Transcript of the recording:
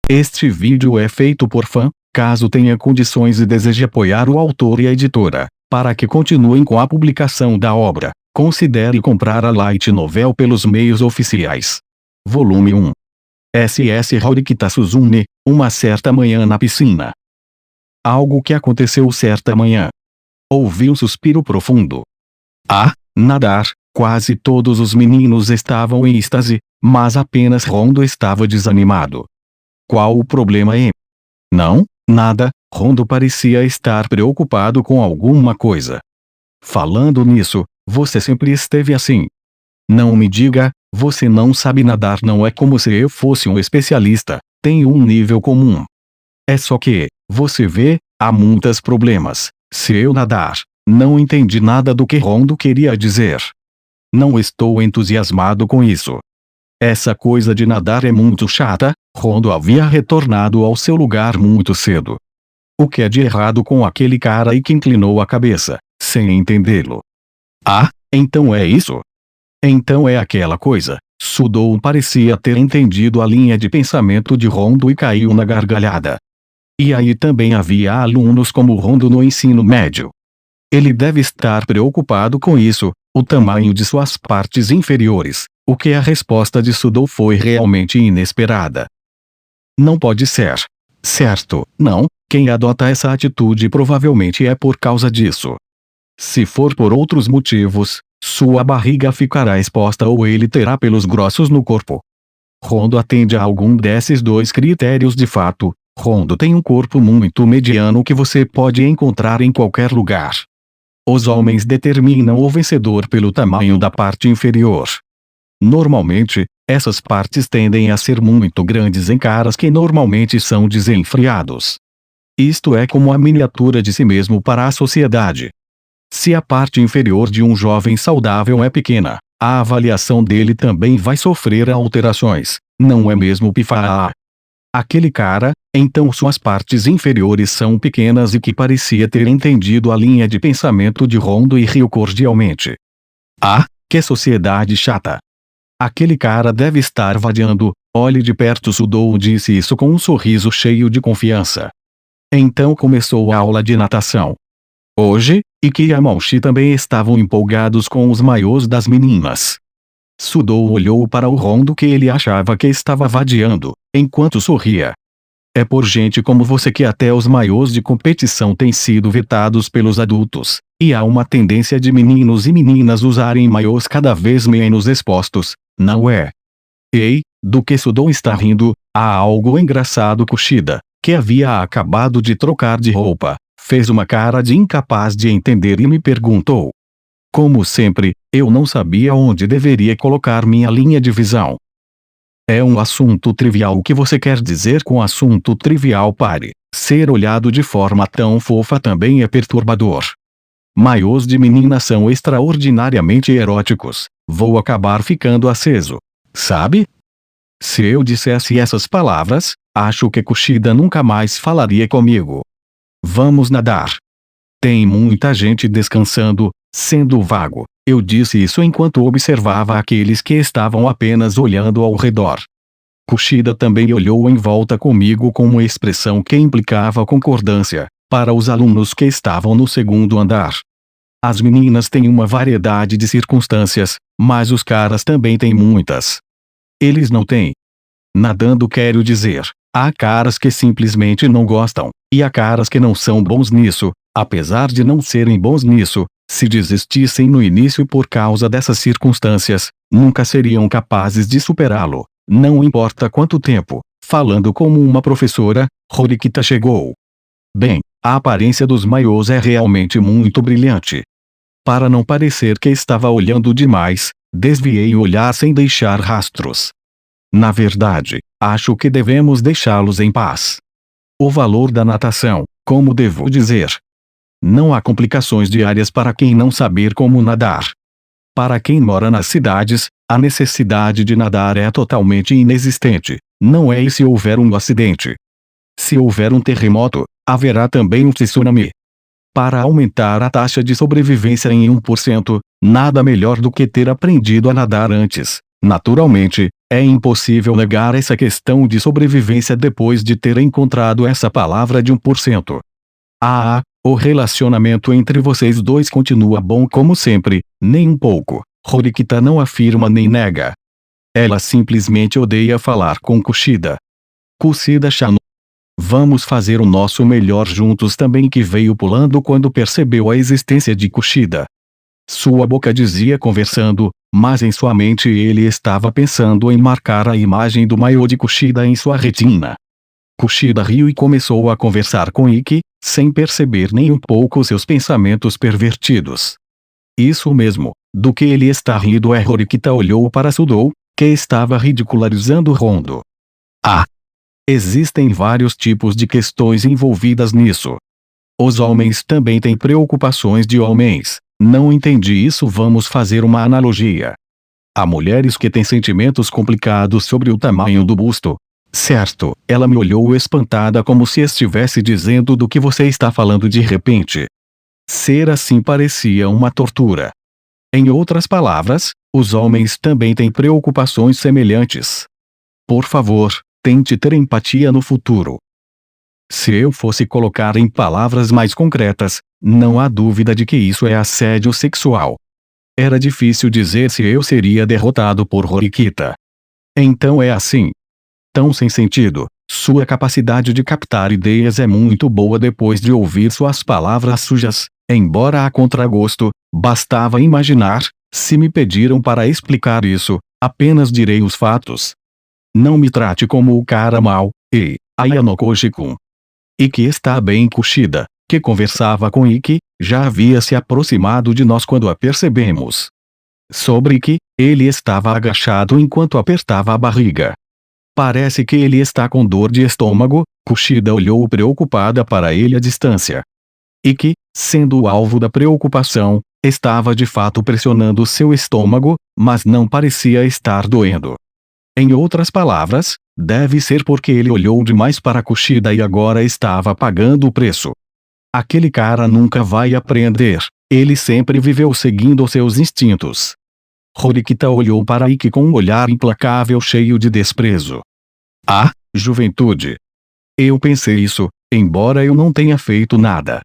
Este vídeo é feito por fã. Caso tenha condições e deseje apoiar o autor e a editora, para que continuem com a publicação da obra, considere comprar a Light Novel pelos meios oficiais. Volume 1. S.S. Horikita Suzune, uma certa manhã na piscina. Algo que aconteceu certa manhã. Ouvi um suspiro profundo. Nadar. Quase todos os meninos estavam em êxtase, mas apenas Rondo estava desanimado. Qual o problema? Não, nada. Rondo parecia estar preocupado com alguma coisa. Falando nisso, você sempre esteve assim. Não me diga, você não sabe nadar. Não é como se eu fosse um especialista, tenho um nível comum. É só que, você vê, há muitos problemas. Se eu nadar, não entendi nada do que Rondo queria dizer. Não estou entusiasmado com isso. Essa coisa de nadar é muito chata. Rondo havia retornado ao seu lugar muito cedo. O que é de errado com aquele cara? E que inclinou a cabeça, sem entendê-lo. Então é isso? Então é aquela coisa. Sudou parecia ter entendido a linha de pensamento de Rondo e caiu na gargalhada. E aí também havia alunos como Rondo no ensino médio. Ele deve estar preocupado com isso, o tamanho de suas partes inferiores. O que a resposta de Sudou foi realmente inesperada. Não pode ser. Certo, não, quem adota essa atitude provavelmente é por causa disso. Se for por outros motivos, sua barriga ficará exposta ou ele terá pelos grossos no corpo. Rondo atende a algum desses dois critérios de fato. Rondo tem um corpo muito mediano que você pode encontrar em qualquer lugar. Os homens determinam o vencedor pelo tamanho da parte inferior. Normalmente, essas partes tendem a ser muito grandes em caras que normalmente são desenfreados. Isto é como a miniatura de si mesmo para a sociedade. Se a parte inferior de um jovem saudável é pequena, a avaliação dele também vai sofrer alterações, não é mesmo, Pifaa? Aquele cara, então suas partes inferiores são pequenas e que parecia ter entendido a linha de pensamento de Rondo e riu cordialmente. Que sociedade chata! Aquele cara deve estar vadiando. Olhe de perto. Sudou disse isso com um sorriso cheio de confiança. Então começou a aula de natação. Hoje, Ikki e Yamauchi também estavam empolgados com os maiôs das meninas. Sudou olhou para o Rondo que ele achava que estava vadiando, enquanto sorria. É por gente como você que até os maiôs de competição têm sido vetados pelos adultos, e há uma tendência de meninos e meninas usarem maiôs cada vez menos expostos, não é? Ei, do que Sudou está rindo? Há algo engraçado. Kushida, que havia acabado de trocar de roupa, fez uma cara de incapaz de entender e me perguntou. Como sempre, eu não sabia onde deveria colocar minha linha de visão. É um assunto trivial. O que você quer dizer com assunto trivial? Pare. Ser olhado de forma tão fofa também é perturbador. Maiôs de menina são extraordinariamente eróticos. Vou acabar ficando aceso. Sabe? Se eu dissesse essas palavras, acho que Kushida nunca mais falaria comigo. Vamos nadar. Tem muita gente descansando, sendo vago. Eu disse isso enquanto observava aqueles que estavam apenas olhando ao redor. Kushida também olhou em volta comigo com uma expressão que implicava concordância, para os alunos que estavam no segundo andar. As meninas têm uma variedade de circunstâncias, mas os caras também têm muitas. Eles não têm. Nadando, quero dizer, há caras que simplesmente não gostam, e há caras que não são bons nisso. Apesar de não serem bons nisso, se desistissem no início por causa dessas circunstâncias, nunca seriam capazes de superá-lo, não importa quanto tempo. Falando como uma professora, Horikita chegou. Bem, a aparência dos maiôs é realmente muito brilhante. Para não parecer que estava olhando demais, desviei o olhar sem deixar rastros. Na verdade, acho que devemos deixá-los em paz. O valor da natação, como devo dizer? Não há complicações diárias para quem não saber como nadar. Para quem mora nas cidades, a necessidade de nadar é totalmente inexistente, não é? E se houver um acidente? Se houver um terremoto, haverá também um tsunami. Para aumentar a taxa de sobrevivência em 1%, nada melhor do que ter aprendido a nadar antes. Naturalmente, é impossível negar essa questão de sobrevivência depois de ter encontrado essa palavra de 1%. O relacionamento entre vocês dois continua bom como sempre, nem um pouco. Horikita não afirma nem nega. Ela simplesmente odeia falar com Kushida. Kushida-chan. Vamos fazer o nosso melhor juntos também, que veio pulando quando percebeu a existência de Kushida. Sua boca dizia conversando, mas em sua mente ele estava pensando em marcar a imagem do maiô de Kushida em sua retina. Kushida riu e começou a conversar com Ikki, sem perceber nem um pouco seus pensamentos pervertidos. Isso mesmo, do que ele está rindo é. Horikita olhou para Sudou, que estava ridicularizando Rondo. Existem vários tipos de questões envolvidas nisso. Os homens também têm preocupações de homens. Não entendi isso. Vamos fazer uma analogia. Há mulheres que têm sentimentos complicados sobre o tamanho do busto. Certo, ela me olhou espantada como se estivesse dizendo do que você está falando de repente. Ser assim parecia uma tortura. Em outras palavras, os homens também têm preocupações semelhantes. Por favor, tente ter empatia no futuro. Se eu fosse colocar em palavras mais concretas, não há dúvida de que isso é assédio sexual. Era difícil dizer se eu seria derrotado por Horikita. Então é assim. Tão sem sentido. Sua capacidade de captar ideias é muito boa depois de ouvir suas palavras sujas, embora a contragosto, bastava imaginar. Se me pediram para explicar isso, apenas direi os fatos. Não me trate como o cara mau, Ayano-Koji-kun. Ikki está bem. Kushida, que conversava com Ikki, já havia se aproximado de nós quando a percebemos. Sobre Ikki, ele estava agachado enquanto apertava a barriga. Parece que ele está com dor de estômago. Kushida olhou preocupada para ele à distância. Ikki, sendo o alvo da preocupação, estava de fato pressionando seu estômago, mas não parecia estar doendo. Em outras palavras, deve ser porque ele olhou demais para Kushida e agora estava pagando o preço. Aquele cara nunca vai aprender. Ele sempre viveu seguindo seus instintos. Horikita olhou para Ikki com um olhar implacável cheio de desprezo. Juventude. Eu pensei isso, embora eu não tenha feito nada.